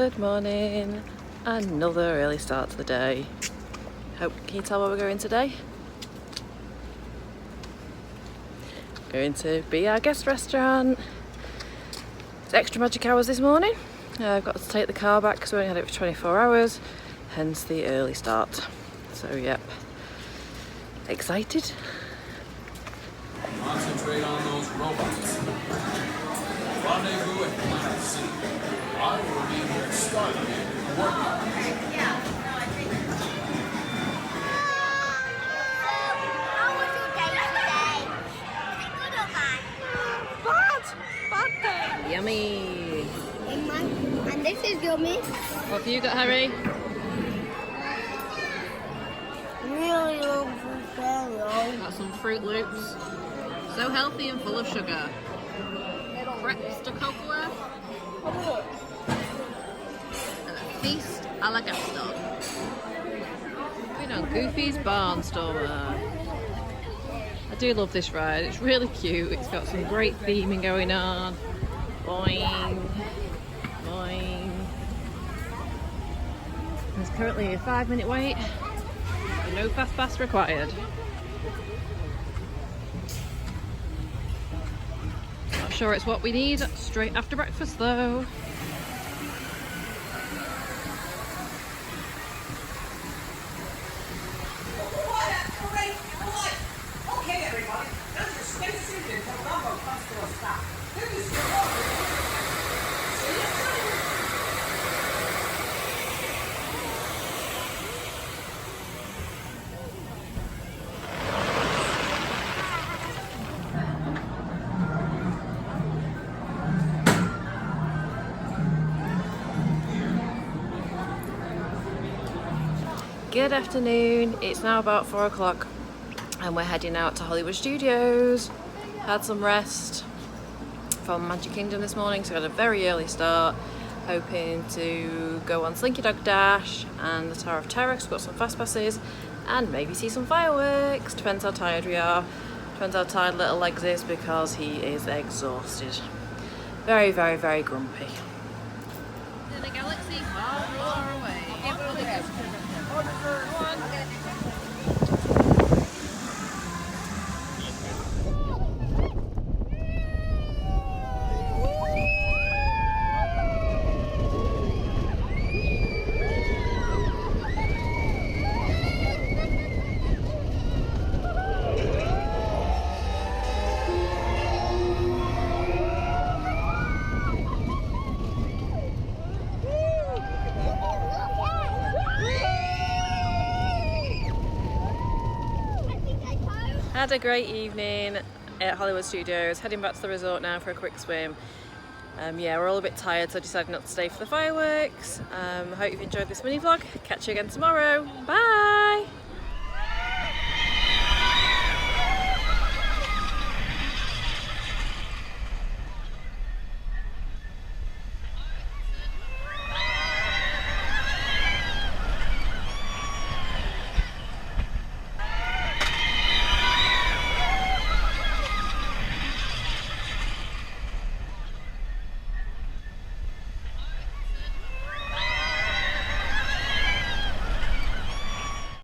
Good morning. Another early start to the day. Can you tell where we're going today? Going to be our guest restaurant. It's extra magic hours this morning. I've got to take the car back because we only had it for 24 hours, hence the early start. So yep, excited. Concentrate on those robots. Rendezvous at Planet C. I will be here starting work. How was your day today? Good or bad? Bad day. Yummy. And this is yummy. What have you got, Harry? Really lovely cereal. Got some Fruit Loops. So healthy and full of sugar. Crepes to cocoa. And a feast a la Gaston. You know, Goofy's Barnstormer. I do love this ride. It's really cute. It's got some great theming going on. Boing. Boing. There's currently a 5-minute wait. No fast pass required. Not sure it's what we need straight after breakfast though. Okay, everybody, now just stay seated until Dumbo comes to a stop. This is your order. See you soon. Good afternoon. It's now about 4 o'clock and we're heading out to Hollywood Studios. Had some rest from Magic Kingdom this morning, so we had a very early start. Hoping to go on Slinky Dog Dash and the Tower of Terror, 'cause we've got some fast passes, and maybe see some fireworks. Depends how tired we are. Depends how tired little Legs is because he is exhausted. Very, very, very grumpy. In a galaxy far, far away. Had a great evening at Hollywood Studios, heading back to the resort now for a quick swim. Yeah, we're all a bit tired, so I decided not to stay for the fireworks. Hope you've enjoyed this mini vlog. Catch you again tomorrow. Bye!